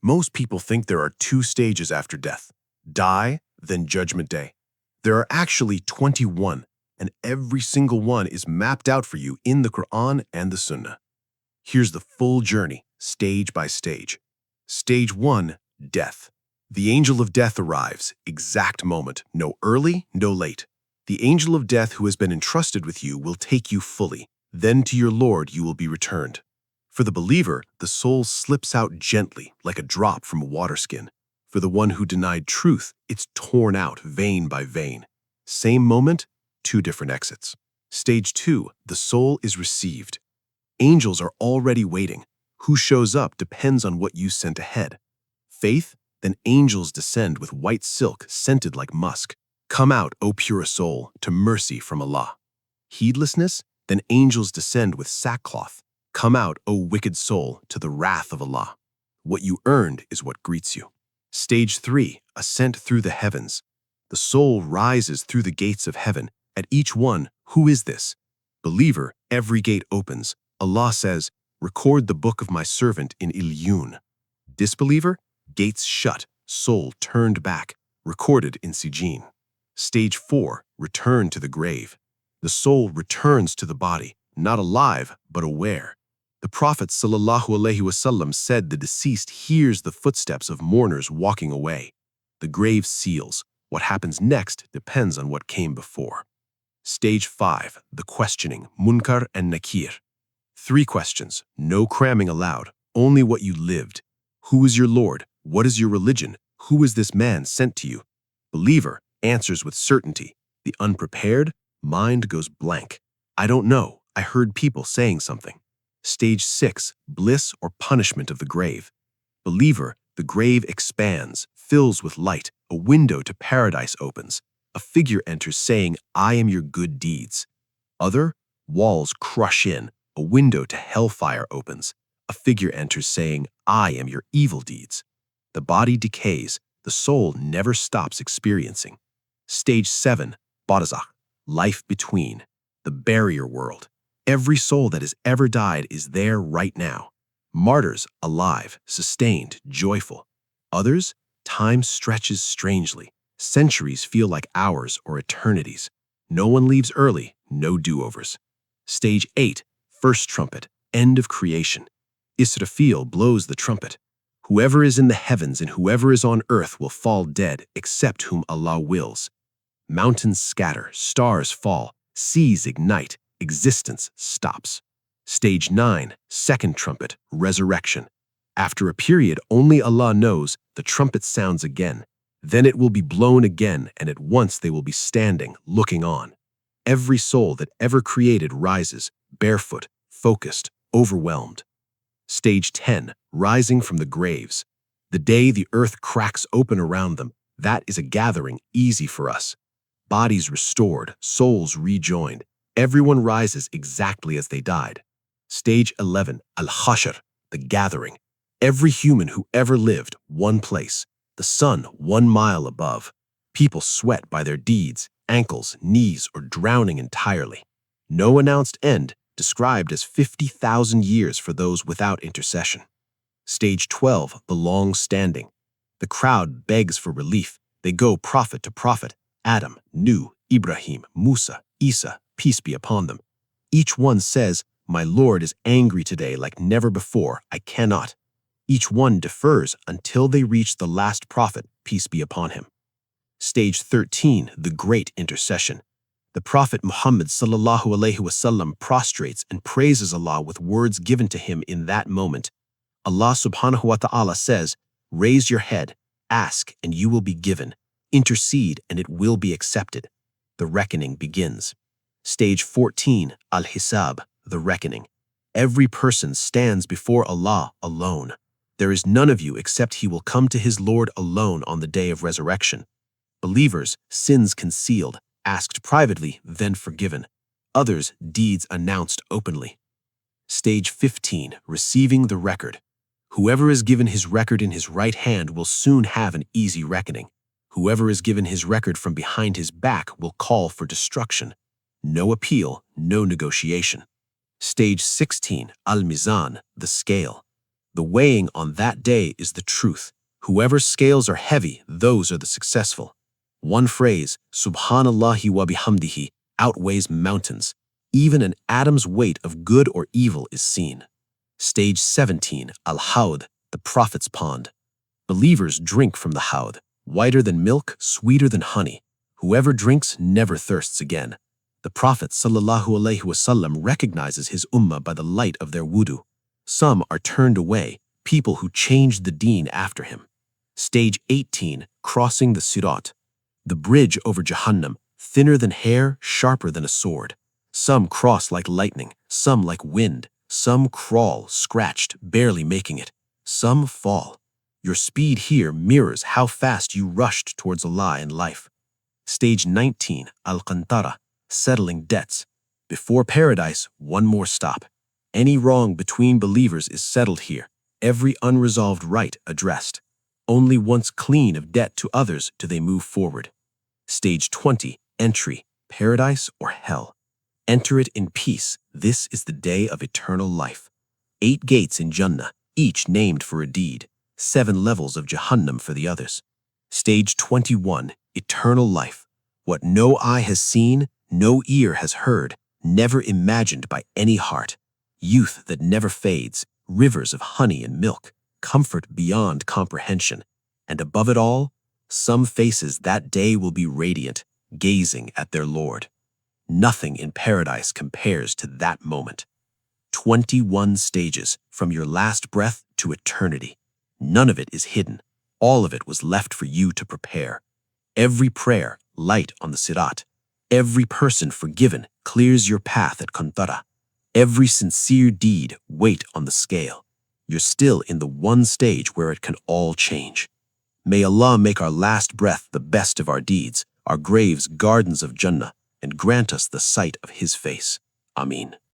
Most people think there are two stages after death: die, then Judgment Day. There are actually 21, and every single one is mapped out for you in the Quran and the Sunnah. Here's the full journey, stage by stage. Stage 1, death. The angel of death arrives, exact moment, no early, no late. The angel of death who has been entrusted with you will take you fully. Then to your Lord you will be returned. For the believer, the soul slips out gently, like a drop from a waterskin. For the one who denied truth, it's torn out vein by vein. Same moment, two different exits. Stage 2, the soul is received. Angels are already waiting. Who shows up depends on what you sent ahead. Faith, then angels descend with white silk scented like musk. Come out, O pure soul, to mercy from Allah. Heedlessness, then angels descend with sackcloth. Come out, O wicked soul, to the wrath of Allah. What you earned is what greets you. Stage 3, ascent through the heavens. The soul rises through the gates of heaven. At each one, who is this? Believer, every gate opens. Allah says, record the book of my servant in Ilyun. Disbeliever, gates shut, soul turned back, recorded in Sijin. Stage 4, return to the grave. The soul returns to the body, not alive, but aware. The Prophet ﷺ said the deceased hears the footsteps of mourners walking away. The grave seals. What happens next depends on what came before. Stage 5, the questioning, Munkar and Nakir. 3 questions, no cramming allowed, only what you lived. Who is your Lord? What is your religion? Who is this man sent to you? Believer answers with certainty. The unprepared, mind goes blank. I don't know. I heard people saying something. Stage 6, bliss or punishment of the grave. Believer, the grave expands, fills with light. A window to paradise opens. A figure enters saying, I am your good deeds. Other, walls crush in. A window to hellfire opens. A figure enters saying, I am your evil deeds. The body decays. The soul never stops experiencing. Stage 7, Barzakh, life between. The barrier world. Every soul that has ever died is there right now. Martyrs, alive, sustained, joyful. Others, time stretches strangely. Centuries feel like hours or eternities. No one leaves early, no do-overs. Stage 8, first trumpet, end of creation. Israfeel blows the trumpet. Whoever is in the heavens and whoever is on earth will fall dead, except whom Allah wills. Mountains scatter, stars fall, seas ignite, existence stops. Stage 9, second trumpet, resurrection. After a period only Allah knows, the trumpet sounds again. Then it will be blown again, and at once they will be standing, looking on. Every soul that ever created rises, barefoot, focused, overwhelmed. Stage 10, rising from the graves. The day the earth cracks open around them, that is a gathering easy for us. Bodies restored, souls rejoined. Everyone rises exactly as they died. Stage 11, Al-Hashr, the gathering. Every human who ever lived, one place. The sun 1 mile above. People sweat by their deeds, ankles, knees, or drowning entirely. No announced end, described as 50,000 years for those without intercession. Stage 12, the long standing. The crowd begs for relief. They go prophet to prophet. Adam, Nuh, Ibrahim, Musa, Isa, peace be upon them. Each one says, my Lord is angry today like never before, I cannot. Each one defers until they reach the last prophet, peace be upon him. Stage 13, the great intercession. The Prophet Muhammad ﷺ prostrates and praises Allah with words given to him in that moment. Allah subhanahu wa ta'ala says, raise your head, ask and you will be given, intercede and it will be accepted. The reckoning begins. Stage 14, Al-Hisab, the reckoning. Every person stands before Allah alone. There is none of you except he will come to his Lord alone on the day of resurrection. Believers, sins concealed, asked privately, then forgiven. Others, deeds announced openly. Stage 15, receiving the record. Whoever is given his record in his right hand will soon have an easy reckoning. Whoever is given his record from behind his back will call for destruction. No appeal, no negotiation. Stage 16, Al-Mizan, the scale. The weighing on that day is the truth. Whoever's scales are heavy, those are the successful. One phrase, Subhanallahi wa bihamdihi, outweighs mountains. Even an atom's weight of good or evil is seen. Stage 17, Al-Hawd, the Prophet's Pond. Believers drink from the Hawd, whiter than milk, sweeter than honey. Whoever drinks never thirsts again. The Prophet ﷺ recognizes his ummah by the light of their wudu. Some are turned away, people who changed the deen after him. Stage 18, crossing the Sirat. The bridge over Jahannam, thinner than hair, sharper than a sword. Some cross like lightning, some like wind. Some crawl, scratched, barely making it. Some fall. Your speed here mirrors how fast you rushed towards Allah and life. Stage 19, Al-Qantarah, settling debts. Before paradise, one more stop. Any wrong between believers is settled here, every unresolved right addressed. Only once clean of debt to others do they move forward. Stage 20, entry, paradise or hell. Enter it in peace. This is the day of eternal life. 8 gates in Jannah, each named for a deed. 7 levels of Jahannam for the others. Stage 21, eternal life. What no eye has seen, no ear has heard, never imagined by any heart. Youth that never fades, rivers of honey and milk, comfort beyond comprehension. And above it all, some faces that day will be radiant, gazing at their Lord. Nothing in paradise compares to that moment. 21 stages, from your last breath to eternity. None of it is hidden. All of it was left for you to prepare. Every prayer, light on the Sirat. Every person forgiven clears your path at Qantarah. Every sincere deed, weight on the scale. You're still in the one stage where it can all change. May Allah make our last breath the best of our deeds, our graves gardens of Jannah, and grant us the sight of His face. Ameen.